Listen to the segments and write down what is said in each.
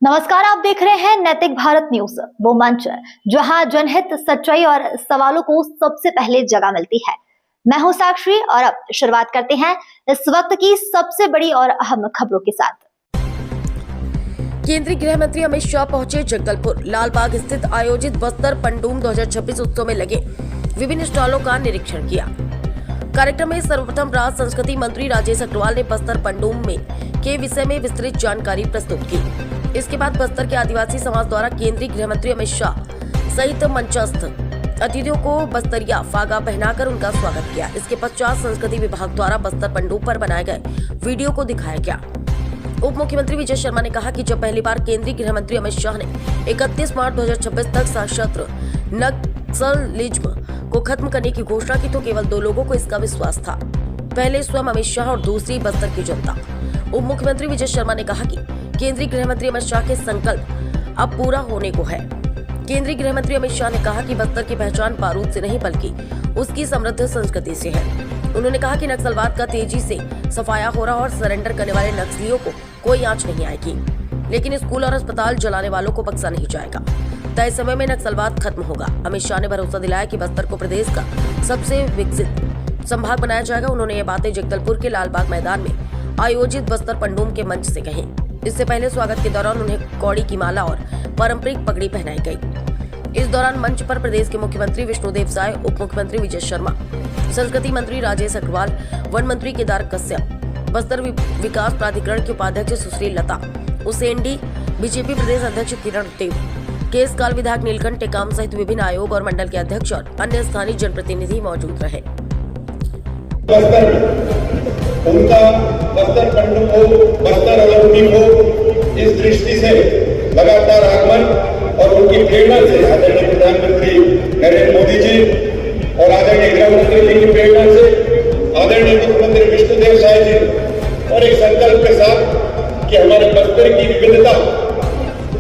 नमस्कार, आप देख रहे हैं नैतिक भारत न्यूज, वो मंच जहां जनहित, सच्चाई और सवालों को सबसे पहले जगह मिलती है। मैं हूं साक्षी और अब शुरुआत करते हैं इस वक्त की सबसे बड़ी और अहम खबरों के साथ। केंद्रीय गृह मंत्री अमित शाह पहुंचे जगदलपुर। लालबाग स्थित आयोजित बस्तर पंडूम 2026 उत्सव में लगे विभिन्न स्टॉलों का निरीक्षण किया। कार्यक्रम में सर्वप्रथम राज्य संस्कृति मंत्री राजेश अग्रवाल ने बस्तर पंडूम में के विषय में विस्तृत जानकारी प्रस्तुत की। इसके बाद बस्तर के आदिवासी समाज द्वारा केंद्रीय गृह मंत्री अमित शाह सहित मंचस्थ अतिथियों को बस्तरिया फागा पहनाकर उनका स्वागत किया। इसके पश्चात संस्कृति विभाग द्वारा बस्तर पंडूम पर बनाए गए वीडियो को दिखाया गया। उप मुख्यमंत्री विजय शर्मा ने कहा कि जब पहली बार केंद्रीय गृह मंत्री अमित शाह ने 31 मार्च 2026 तक सशस्त्र नक्सलिज्म को खत्म करने की घोषणा की तो केवल 2 लोगों को इसका विश्वास था, पहले स्वयं अमित शाह और दूसरी बस्तर की जनता। उप मुख्यमंत्री विजय शर्मा ने कहा कि केंद्रीय गृह मंत्री अमित शाह के संकल्प अब पूरा होने को है। केंद्रीय गृह मंत्री अमित शाह ने कहा कि बस्तर की पहचान बारूद से नहीं बल्कि उसकी समृद्ध संस्कृति से है। उन्होंने कहा कि नक्सलवाद का तेजी से सफाया हो रहा और सरेंडर करने वाले नक्सलियों को कोई आंच नहीं आएगी, लेकिन स्कूल और अस्पताल जलाने वालों को बख्शा नहीं जाएगा। तय समय में नक्सलवाद खत्म होगा। अमित शाह ने भरोसा दिलाया कि बस्तर को प्रदेश का सबसे विकसित संभाग बनाया जाएगा। उन्होंने ये बातें जगदलपुर के लालबाग मैदान में आयोजित बस्तर पंडूम के मंच से कही। इससे पहले स्वागत के दौरान उन्हें कौड़ी की माला और पारंपरिक पगड़ी पहनाई गई। इस दौरान मंच पर प्रदेश के मुख्यमंत्री विष्णुदेव साय, उप मुख्यमंत्री विजय शर्मा, संस्कृति मंत्री राजेश अग्रवाल, वन मंत्री केदार कश्यप, बस्तर विकास प्राधिकरण की उपाध्यक्ष सुश्री लता उसेंडी, बीजेपी प्रदेश अध्यक्ष किरण देव, केसकाल विधायक नीलकंठ टेकाम सहित विभिन्न आयोग और मंडल के अध्यक्ष और अन्य स्थानीय जनप्रतिनिधि मौजूद रहे। उनका बस्तर पंडूम हो, बस्तर ओलंपिक हो, इस दृष्टि से लगातार आगमन और उनकी प्रेरणा से आदरणीय प्रधानमंत्री नरेंद्र मोदी जी और आदरणीय गृह मंत्री जी की प्रेरणा से आदरणीय मुख्यमंत्री विष्णुदेव साय जी और एक संकल्प के साथ कि हमारे बस्तर की विविधता,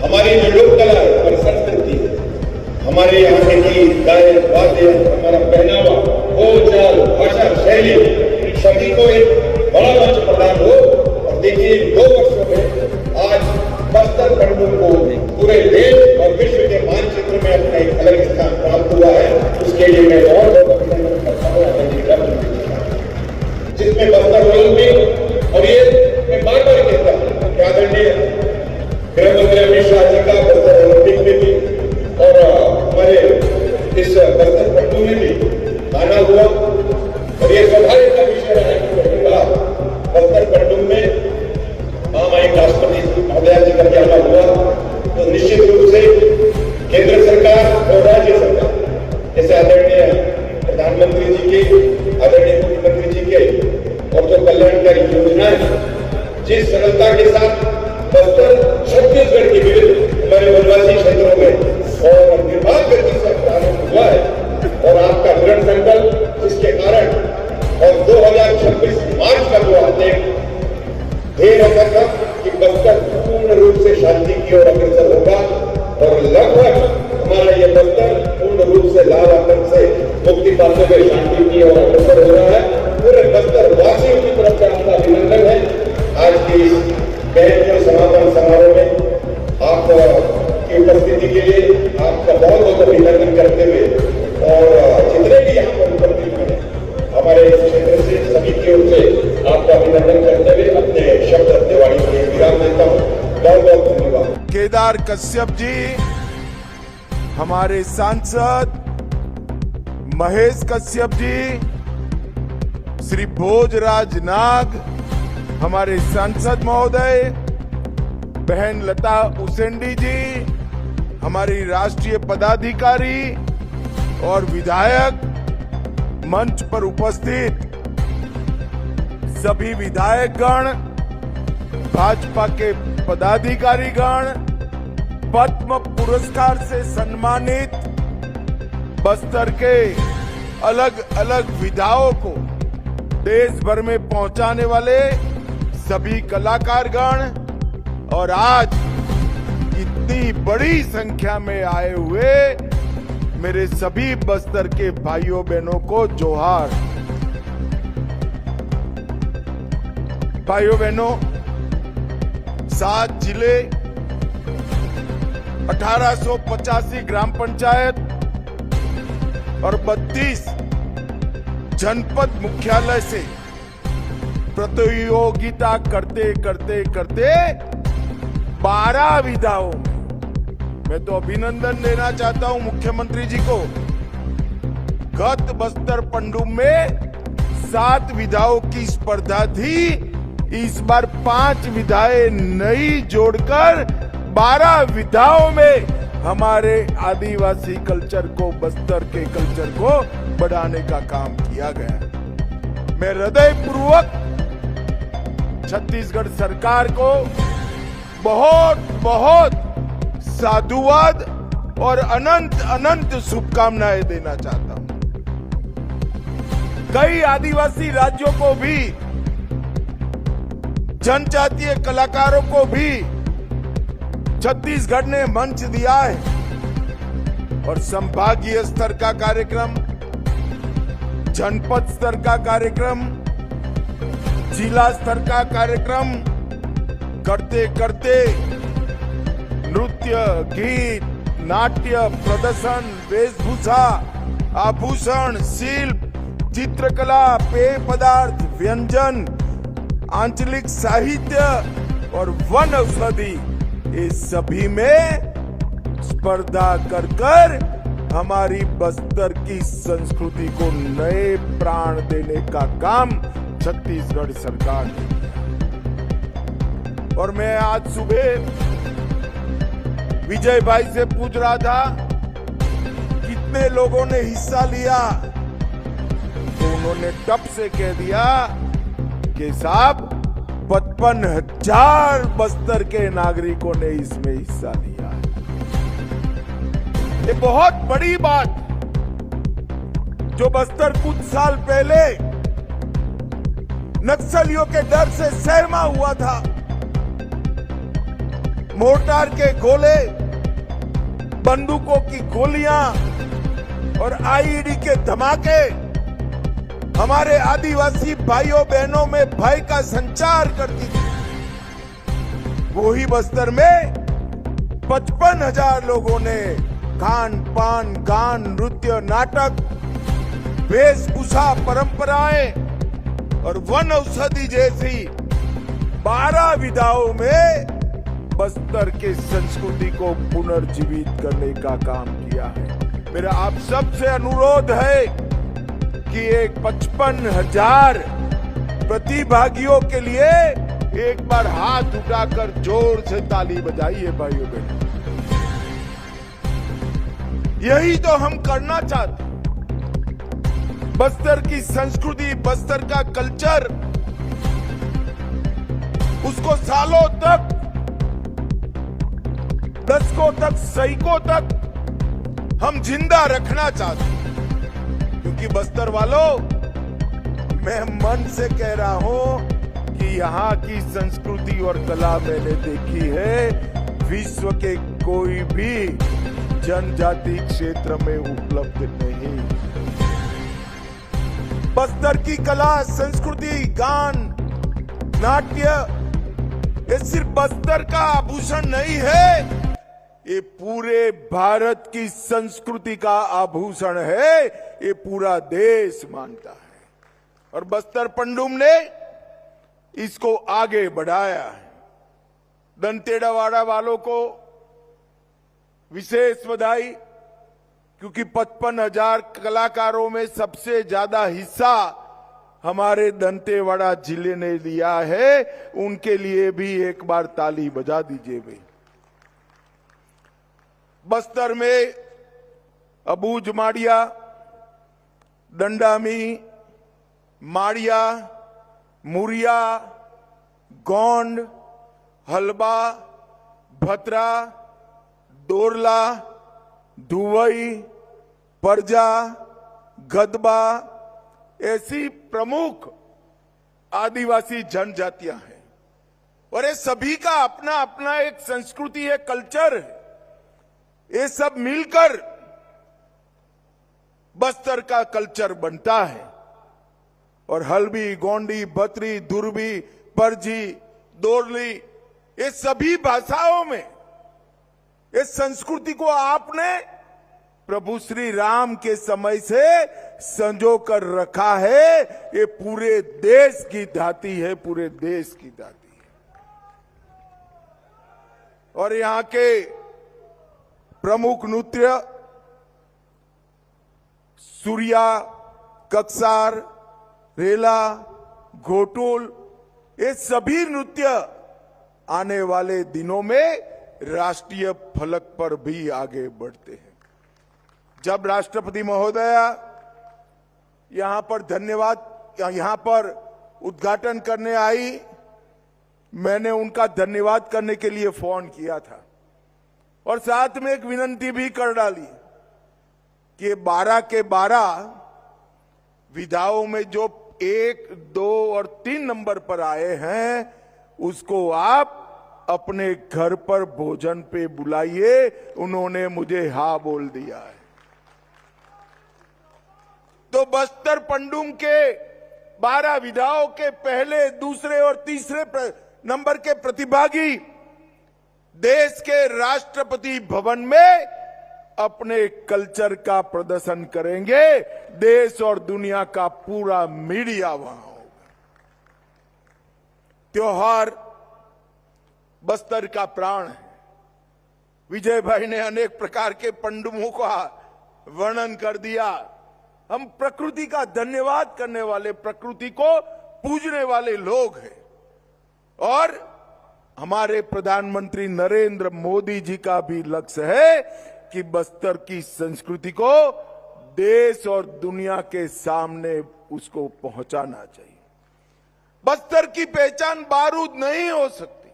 हमारी जो लोक कला है, हमारी संस्कृति है, हमारे यहाँ की गायन वाद्य, हमारा पहनावा, बोलचाल, भाषा, शैली, सभी को एक बड़ा मंच प्रदान हो। और देखिए 2 वर्षों में आज बस्तर पंडूम को पूरे देश और विश्व के मानचित्र में अपना एक अलग स्थान प्राप्त हुआ है। उसके लिए मैं बहुत अभिनंदन करता हूँ जिसमें बस्तर ओलंपिक, और ये मैं बार बार कहता हूँ कि आदरणीय गृह मंत्री अमित शाह जी का बस्तर ओलंपिक में भी और हमारे इस बस्तर पंडूम में भी आना हुआ। और ये सौभाग्य का विषय रहा बस्तर पंडूम में महामहिम राष्ट्रपति महोदया जी का आना हुआ, तो निश्चित रूप से केंद्र सरकार और राज्य सरकार, जैसे आदरणीय प्रधानमंत्री जी के, आदरणीय मुख्यमंत्री जी के और जो कल्याणकारी योजनाएं, जिस सरलता के साथ बस्तर छत्तीसगढ़ के विविध हमारे वनवासी क्षेत्रों में और निर्बाध गति से प्रारंभ हुआ है, और आपका दृढ़ संकल्प जिसके कारण और 2026 मार्च का जो आपने ध्येय रखा था कि बस्तर पूर्ण रूप से शांति की ओर अग्रसर होगा, और लगभग हमारा ये बस्तर पूर्ण रूप से लाल आतंक से मुक्ति पाने में शांति की ओर अग्रसर हो रहा है। पूरे बस्तर वासियों की तरफ से आपका अभिनंदन है। आज की इस गहन समापन समारोह में आपकी उपस्थिति के लिए आपका बहुत बहुत अभिनंदन करते हुए, और जितने भी यहाँ पर उपस्थित हैं हमारे इस क्षेत्र से, सभी की ओर से आपका अभिनंदन करते हुए अपने शब्द अपने वाणी के विराम देता हूँ। बहुत बहुत धन्यवाद। केदार कश्यप जी, हमारे सांसद महेश कश्यप जी, श्री भोजराज नाग, हमारे सांसद महोदय, बहन लता उसेंडी जी, हमारी राष्ट्रीय पदाधिकारी और विधायक, मंच पर उपस्थित सभी विधायकगण, भाजपा के पदाधिकारीगण, पद्म पुरस्कार से सम्मानित बस्तर के अलग अलग विधाओं को देश भर में पहुंचाने वाले सभी कलाकारगण, और आज इतनी बड़ी संख्या में आए हुए मेरे सभी बस्तर के भाइयों बहनों को जोहार। भाइयों बहनों, 7 जिले 1885 ग्राम पंचायत और 32 जनपद मुख्यालय से प्रतियोगिता करते करते करते 12 विधाओं में, मैं तो अभिनंदन देना चाहता हूं मुख्यमंत्री जी को। गत बस्तर पंडुम में 7 विधाओं की स्पर्धा थी, इस बार 5 विधाएं नई जोड़कर 12 विधाओं में हमारे आदिवासी कल्चर को, बस्तर के कल्चर को बढ़ाने का काम किया गया। मैं हृदयपूर्वक छत्तीसगढ़ सरकार को बहुत बहुत साधुवाद और अनंत अनंत शुभकामनाएं देना चाहता हूं। कई आदिवासी राज्यों को भी, जनजातीय कलाकारों को भी छत्तीसगढ़ ने मंच दिया है और संभागीय स्तर का कार्यक्रम, जनपद स्तर का कार्यक्रम, जिला स्तर का कार्यक्रम करते करते नृत्य, गीत, नाट्य, प्रदर्शन, वेशभूषा, आभूषण, शिल्प, चित्रकला, पेय पदार्थ, व्यंजन, आंचलिक साहित्य और वन औषधि, इस सभी में स्पर्धा कर कर हमारी बस्तर की संस्कृति को नए प्राण देने का काम छत्तीसगढ़ सरकार ने किया। और मैं आज सुबह विजय भाई से पूछ रहा था कितने लोगों ने हिस्सा लिया, तो उन्होंने टप से कह दिया कि साहब 55,000 बस्तर के नागरिकों ने इसमें हिस्सा लिया। ये बहुत बड़ी बात, जो बस्तर कुछ साल पहले नक्सलियों के डर से सहमा हुआ था। मोर्टार के गोले, बंदूकों की गोलियां और आईईडी के धमाके हमारे आदिवासी भाइयों बहनों में भय का संचार करती थी। वही बस्तर में 55,000 लोगों ने खान पान, गान, नृत्य, नाटक, वेशभूषा, परंपराएं और वन औषधि जैसी 12 विधाओं में बस्तर के संस्कृति को पुनर्जीवित करने का काम किया है। मेरा आप सबसे अनुरोध है कि एक 55,000 प्रतिभागियों के लिए एक बार हाथ उठाकर जोर से ताली बजाइए भाइयों बहनों। यही तो हम करना चाहते। बस्तर की संस्कृति, बस्तर का कल्चर, उसको सालों तक, दशकों तक, सैकों तक हम जिंदा रखना चाहते हैं। क्योंकि बस्तर वालों, मैं मन से कह रहा हूं कि यहाँ की संस्कृति और कला मैंने देखी है, विश्व के कोई भी जनजाति क्षेत्र में उपलब्ध नहीं। बस्तर की कला, संस्कृति, गान, नाट्य, ये सिर्फ बस्तर का आभूषण नहीं है, ये पूरे भारत की संस्कृति का आभूषण है, ये पूरा देश मानता है। और बस्तर पंडुम ने इसको आगे बढ़ाया है। दंतेवाड़ा वालों को विशेष बधाई, क्योंकि 55,000 कलाकारों में सबसे ज्यादा हिस्सा हमारे दंतेवाड़ा जिले ने लिया है। उनके लिए भी एक बार ताली बजा दीजिए भाई। बस्तर में अबूझ माड़िया, दंडामी, माड़िया, मुरिया, गोंड, हलबा, भतरा, डोरला, धुवई, परजा, गदबा, ऐसी प्रमुख आदिवासी जनजातियां हैं। और ये सभी का अपना अपना एक संस्कृति है, कल्चर है। ये सब मिलकर बस्तर का कल्चर बनता है। और हल्बी, गोंडी, बतरी, दुर्बी, परजी, दोरली, ये सभी भाषाओं में इस संस्कृति को आपने प्रभु श्री राम के समय से संजो कर रखा है। ये पूरे देश की धाती है, पूरे देश की धाती है। और यहां के प्रमुख नृत्य सूर्या, कक्सार, रेला, घोटुल, ये सभी नृत्य आने वाले दिनों में राष्ट्रीय फलक पर भी आगे बढ़ते हैं। जब राष्ट्रपति महोदया यहां पर उद्घाटन करने आई, मैंने उनका धन्यवाद करने के लिए फोन किया था और साथ में एक विनती भी कर डाली कि 12 के 12 विधाओं में जो 1, 2 और 3 नंबर पर आए हैं उसको आप अपने घर पर भोजन पे बुलाइए। उन्होंने मुझे हाँ बोल दिया है। तो बस्तर पंडुम के 12 विधाओं के पहले, दूसरे और तीसरे नंबर के प्रतिभागी देश के राष्ट्रपति भवन में अपने कल्चर का प्रदर्शन करेंगे। देश और दुनिया का पूरा मीडिया वहां होगा। त्योहार बस्तर का प्राण है। विजय भाई ने अनेक प्रकार के पंडुमों का वर्णन कर दिया। हम प्रकृति का धन्यवाद करने वाले, प्रकृति को पूजने वाले लोग हैं। और हमारे प्रधानमंत्री नरेंद्र मोदी जी का भी लक्ष्य है कि बस्तर की संस्कृति को देश और दुनिया के सामने उसको पहुंचाना चाहिए। बस्तर की पहचान बारूद नहीं हो सकती।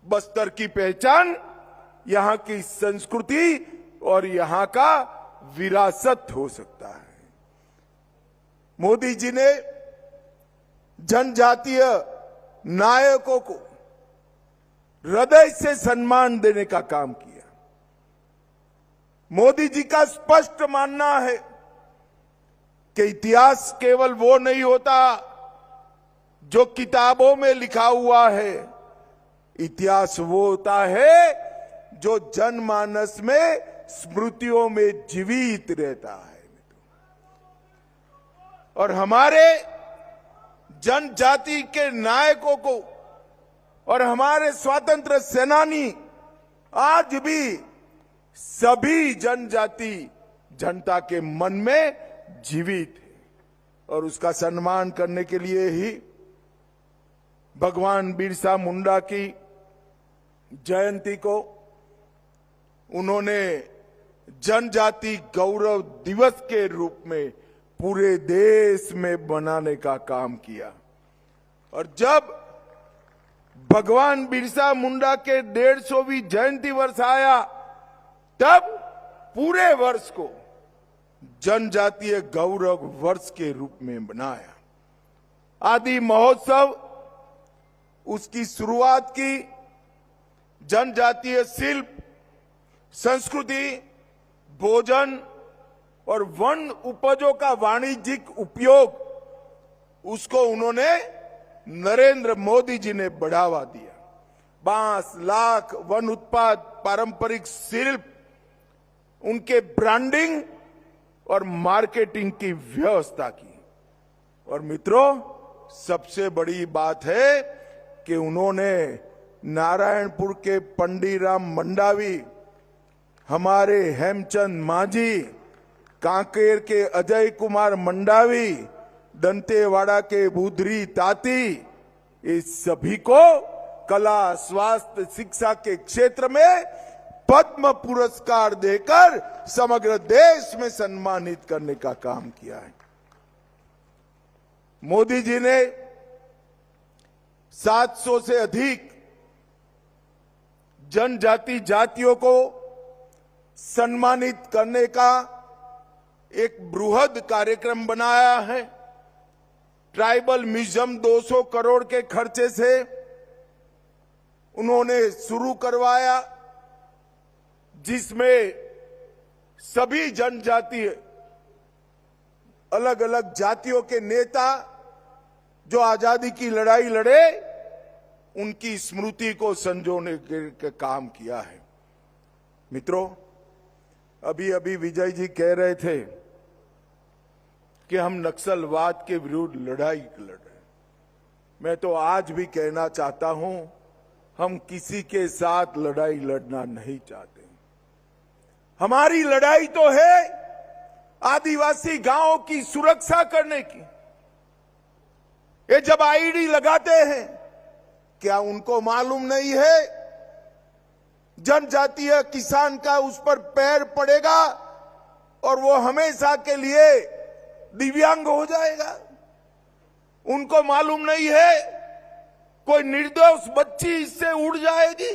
बस्तर की पहचान यहां की संस्कृति और यहां का विरासत हो सकता है। मोदी जी ने जनजातीय नायकों को हृदय से सम्मान देने का काम किया। मोदी जी का स्पष्ट मानना है कि इतिहास केवल वो नहीं होता जो किताबों में लिखा हुआ है। इतिहास वो होता है जो जनमानस में, स्मृतियों में जीवित रहता है। और हमारे जनजाति के नायकों को और हमारे स्वतंत्र सेनानी आज भी सभी जनजाति जनता के मन में जीवित है। और उसका सम्मान करने के लिए ही भगवान बिरसा मुंडा की जयंती को उन्होंने जनजाति गौरव दिवस के रूप में पूरे देश में बनाने का काम किया। और जब भगवान बिरसा मुंडा के 150वीं जयंती वर्ष आया, तब पूरे वर्ष को जनजातीय गौरव वर्ष के रूप में बनाया। आदि महोत्सव उसकी शुरुआत की। जनजातीय शिल्प, संस्कृति, भोजन और वन उपजों का वाणिज्यिक उपयोग, उसको उन्होंने नरेंद्र मोदी जी ने बढ़ावा दिया। बांस, लाख, वन उत्पाद, पारंपरिक शिल्प, उनके ब्रांडिंग और मार्केटिंग की व्यवस्था की। और मित्रों, सबसे बड़ी बात है कि उन्होंने नारायणपुर के पंडीराम मंडावी, हमारे हेमचंद मांझी, कांकेर के अजय कुमार मंडावी, दंतेवाड़ा के बुधरी ताती, इस सभी को कला, स्वास्थ्य, शिक्षा के क्षेत्र में पद्म पुरस्कार देकर समग्र देश में सम्मानित करने का काम किया है। मोदी जी ने 700 से अधिक जनजाति जातियों को सम्मानित करने का एक बृहद कार्यक्रम बनाया है। ट्राइबल म्यूजियम 200 करोड़ के खर्चे से उन्होंने शुरू करवाया, जिसमें सभी जनजातीय अलग अलग जातियों के नेता जो आजादी की लड़ाई लड़े, उनकी स्मृति को संजोने के काम किया है। मित्रों, अभी अभी विजय जी कह रहे थे कि हम नक्सलवाद के विरुद्ध लड़ाई लड़ रहे हैं। मैं तो आज भी कहना चाहता हूं, हम किसी के साथ लड़ाई लड़ना नहीं चाहते। हमारी लड़ाई तो है आदिवासी गांवों की सुरक्षा करने की। ये जब आईडी लगाते हैं, क्या उनको मालूम नहीं है जनजातीय किसान का उस पर पैर पड़ेगा और वो हमेशा के लिए दिव्यांग हो जाएगा? उनको मालूम नहीं है कोई निर्दोष बच्ची इससे उड़ जाएगी?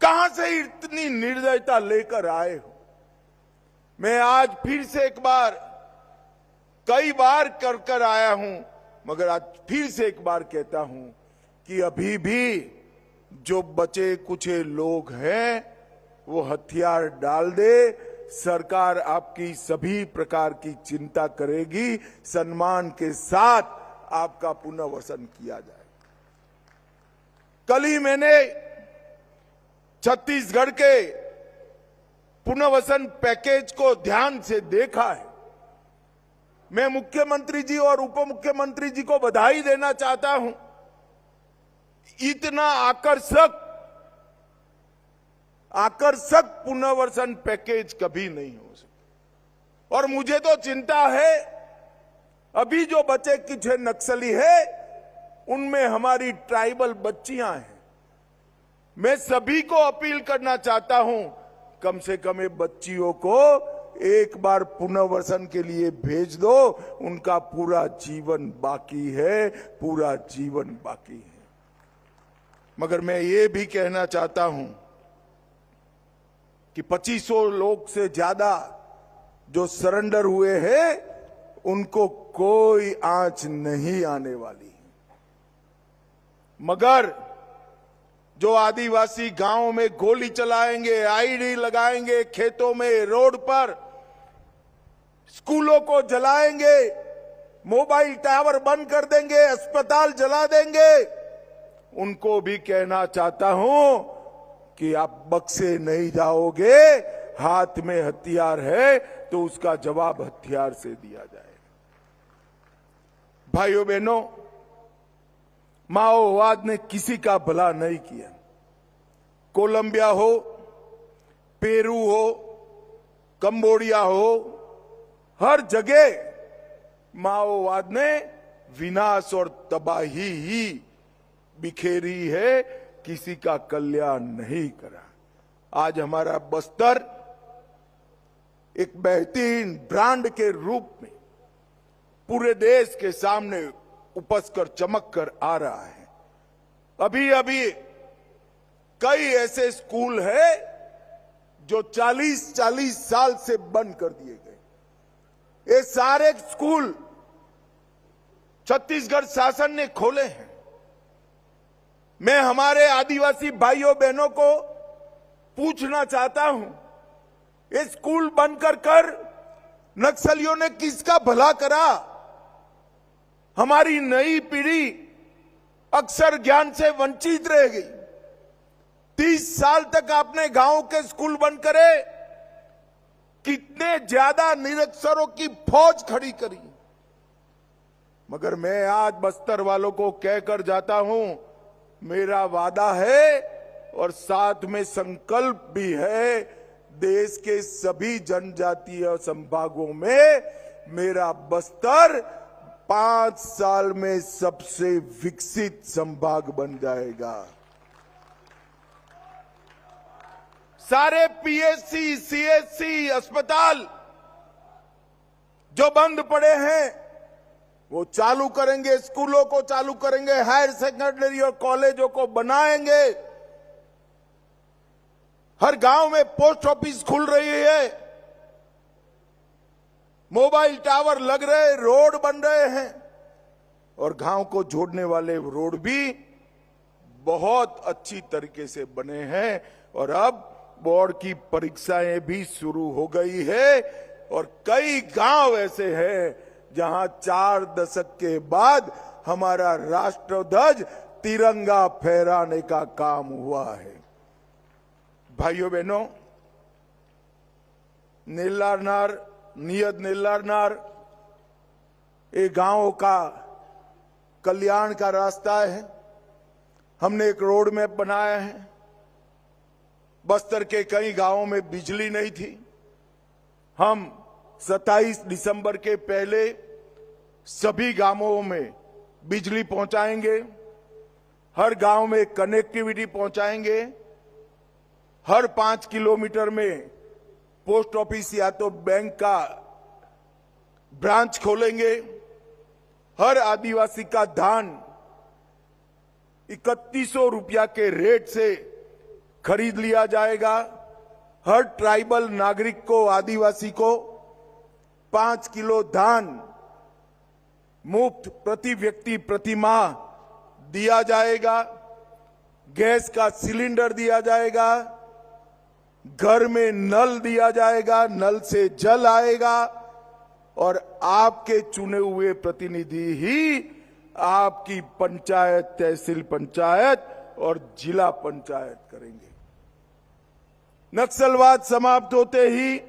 कहां से इतनी निर्दयता लेकर आए हो? मैं आज फिर से एक बार, कई बार कर आया हूं, मगर आज फिर से एक बार कहता हूं कि अभी भी जो बचे कुचे लोग हैं वो हथियार डाल दे। सरकार आपकी सभी प्रकार की चिंता करेगी, सम्मान के साथ आपका पुनर्वसन किया जाए। कल ही मैंने छत्तीसगढ़ के पुनर्वसन पैकेज को ध्यान से देखा है। मैं मुख्यमंत्री जी और उप मुख्यमंत्री जी को बधाई देना चाहता हूं। इतना आकर्षक पुनर्वसन पैकेज कभी नहीं हो सकता। और मुझे तो चिंता है, अभी जो बचे कुछ नक्सली है उनमें हमारी ट्राइबल बच्चियां हैं। मैं सभी को अपील करना चाहता हूं, कम से कम ये बच्चियों को एक बार पुनर्वसन के लिए भेज दो। उनका पूरा जीवन बाकी है, पूरा जीवन बाकी है। मगर मैं ये भी कहना चाहता हूं कि 2500 लोग से ज्यादा जो सरेंडर हुए हैं उनको कोई आंच नहीं आने वाली। मगर जो आदिवासी गांव में गोली चलाएंगे, आईडी लगाएंगे, खेतों में, रोड पर, स्कूलों को जलाएंगे, मोबाइल टावर बंद कर देंगे, अस्पताल जला देंगे, उनको भी कहना चाहता हूं कि आप बख्शे नहीं जाओगे। हाथ में हथियार है तो उसका जवाब हथियार से दिया जाएगा। भाइयों बहनों, माओवाद ने किसी का भला नहीं किया। कोलंबिया हो, पेरू हो, कंबोडिया हो, हर जगह माओवाद ने विनाश और तबाही ही बिखेरी है, किसी का कल्याण नहीं करा। आज हमारा बस्तर एक बेहतरीन ब्रांड के रूप में पूरे देश के सामने उपस कर चमक कर आ रहा है। अभी अभी कई ऐसे स्कूल हैं जो 40-40 साल से बंद कर दिए गए। ये सारे स्कूल छत्तीसगढ़ शासन ने खोले हैं। मैं हमारे आदिवासी भाइयों बहनों को पूछना चाहता हूं, ये स्कूल बंद कर नक्सलियों ने किसका भला करा? हमारी नई पीढ़ी अक्षर ज्ञान से वंचित रह गई। 30 साल तक आपने गांव के स्कूल बंद करे, कितने ज्यादा निरक्षरों की फौज खड़ी करी। मगर मैं आज बस्तर वालों को कहकर जाता हूं, मेरा वादा है और साथ में संकल्प भी है, देश के सभी जनजातीय संभागों में मेरा बस्तर 5 साल में सबसे विकसित संभाग बन जाएगा। सारे पीएचसी, सीएचसी अस्पताल जो बंद पड़े हैं वो चालू करेंगे, स्कूलों को चालू करेंगे, हायर सेकेंडरी और कॉलेजों को बनाएंगे। हर गांव में पोस्ट ऑफिस खुल रही है, मोबाइल टावर लग रहे, रोड बन रहे हैं और गांव को जोड़ने वाले रोड भी बहुत अच्छी तरीके से बने हैं। और अब बोर्ड की परीक्षाएं भी शुरू हो गई है और कई गांव ऐसे हैं जहां 4 दशक के बाद हमारा राष्ट्रध्वज तिरंगा फहराने का काम हुआ है। भाइयों बहनों, नेल्लारनार नियत नेल्लारनार एक गांव का कल्याण का रास्ता है। हमने एक रोड मैप बनाया है। बस्तर के कई गांवों में बिजली नहीं थी। हम 27 दिसंबर के पहले सभी गांवों में बिजली पहुंचाएंगे, हर गांव में कनेक्टिविटी पहुंचाएंगे, हर 5 किलोमीटर में पोस्ट ऑफिस या तो बैंक का ब्रांच खोलेंगे, हर आदिवासी का धान 3100 रुपया के रेट से खरीद लिया जाएगा। हर ट्राइबल नागरिक को, आदिवासी को 5 किलो धान मुफ्त प्रति व्यक्ति प्रति माह दिया जाएगा। गैस का सिलेंडर दिया जाएगा, घर में नल दिया जाएगा, नल से जल आएगा और आपके चुने हुए प्रतिनिधि ही आपकी पंचायत, तहसील पंचायत और जिला पंचायत करेंगे। नक्सलवाद समाप्त होते ही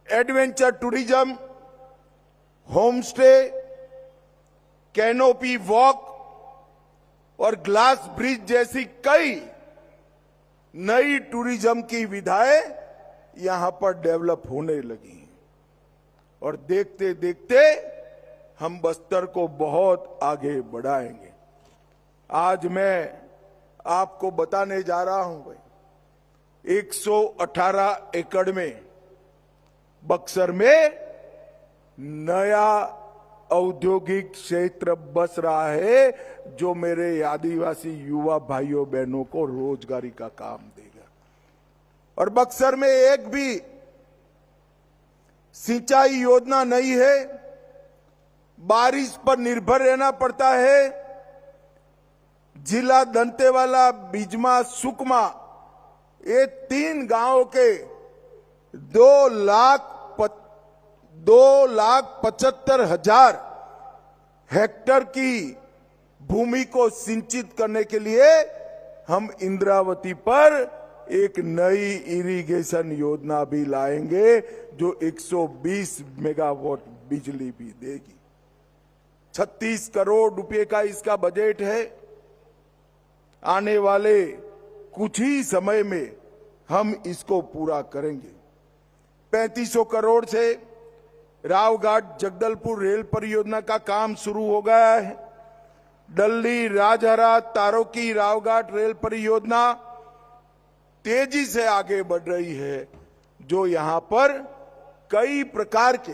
adventure tourism, homestay, canopy walk और ग्लास ब्रिज जैसी कई नई टूरिज्म की विधाएं यहां पर डेवलप होने लगी हैं और देखते देखते हम बस्तर को बहुत आगे बढ़ाएंगे। आज मैं आपको बताने जा रहा हूं भाई, 118 एकड़ में बक्सर में नया औद्योगिक क्षेत्र बस रहा है जो मेरे आदिवासी युवा भाइयों बहनों को रोजगारी का काम देगा। और बक्सर में एक भी सिंचाई योजना नहीं है, बारिश पर निर्भर रहना पड़ता है। जिला दंतेवाला, बिजमा, सुकमा, ये 3 गांवों के 2,75,000 हेक्टेयर की भूमि को सिंचित करने के लिए हम इंद्रावती पर एक नई इरिगेशन योजना भी लाएंगे जो 120 मेगावाट बिजली भी देगी। 36 करोड़ रुपए का इसका बजट है। आने वाले कुछ ही समय में हम इसको पूरा करेंगे। 3500 करोड़ से रावघाट जगदलपुर रेल परियोजना का काम शुरू हो गया है। डल्ली, राजहरा, तारोकी, रावघाट रेल परियोजना तेजी से आगे बढ़ रही है जो यहां पर कई प्रकार के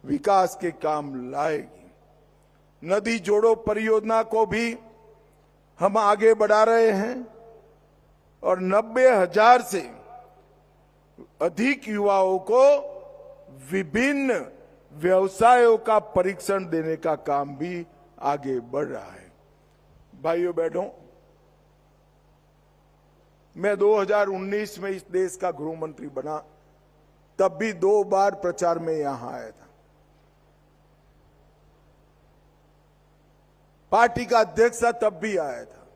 विकास के काम लाएगी। नदी जोड़ो परियोजना को भी हम आगे बढ़ा रहे हैं और 90,000 से अधिक युवाओं को विभिन्न व्यवसायों का परीक्षण देने का काम भी आगे बढ़ रहा है। भाइयों बहनों, मैं 2019 में इस देश का गृह मंत्री बना, तब भी 2 बार प्रचार में यहां आया था। पार्टी का अध्यक्ष तब भी आया था,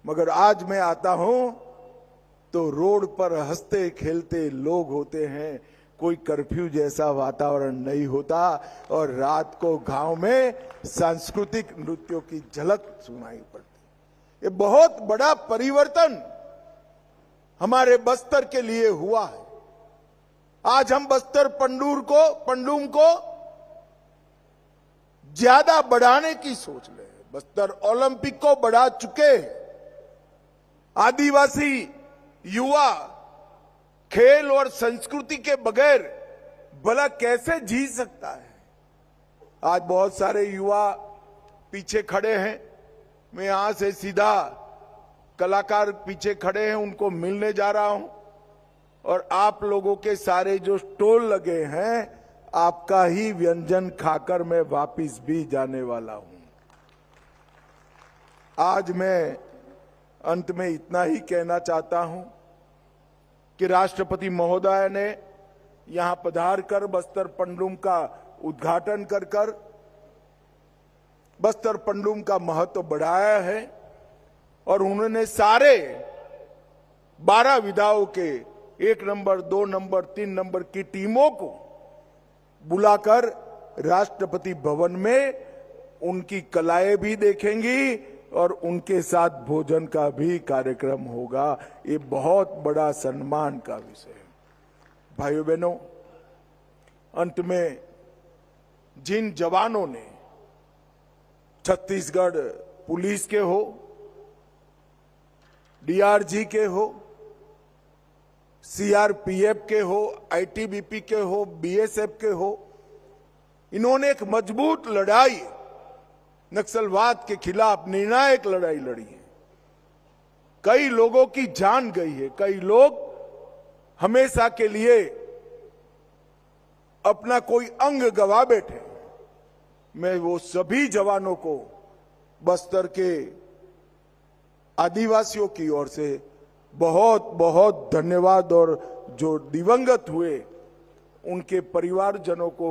मगर आज मैं आता हूं तो रोड पर हंसते खेलते लोग होते हैं, कोई कर्फ्यू जैसा वातावरण नहीं होता और रात को गांव में सांस्कृतिक नृत्यों की झलक सुनाई पड़ती। ये बहुत बड़ा परिवर्तन हमारे बस्तर के लिए हुआ है। आज हम बस्तर पंडूम को ज्यादा बढ़ाने की सोच रहे हैं। बस्तर ओलंपिक को बढ़ा चुके हैं। आदिवासी युवा खेल और संस्कृति के बगैर भला कैसे जी सकता है। आज बहुत सारे युवा पीछे खड़े हैं। मैं यहां से सीधा कलाकार पीछे खड़े हैं, उनको मिलने जा रहा हूं और आप लोगों के सारे जो स्टॉल लगे हैं, आपका ही व्यंजन खाकर मैं वापिस भी जाने वाला हूं। आज मैं अंत में इतना ही कहना चाहता हूं कि राष्ट्रपति महोदय ने यहां पधार कर बस्तर पंडूम का उद्घाटन कर बस्तर पंडूम का महत्व बढ़ाया है और उन्होंने सारे 12 विधाओं के 1 नंबर, 2 नंबर, 3 नंबर की टीमों को बुलाकर राष्ट्रपति भवन में उनकी कलाएं भी देखेंगी और उनके साथ भोजन का भी कार्यक्रम होगा। ये बहुत बड़ा सम्मान का विषय है। भाइयों बहनों, अंत में जिन जवानों ने छत्तीसगढ़ पुलिस के हो, डीआरजी के हो, सीआरपीएफ के हो, आईटीबीपी के हो, बीएसएफ के हो, इन्होंने एक मजबूत लड़ाई नक्सलवाद के खिलाफ निर्णायक लड़ाई लड़ी है। कई लोगों की जान गई है, कई लोग हमेशा के लिए अपना कोई अंग गवा बैठे। मैं वो सभी जवानों को बस्तर के आदिवासियों की ओर से बहुत बहुत धन्यवाद और जो दिवंगत हुए उनके परिवारजनों को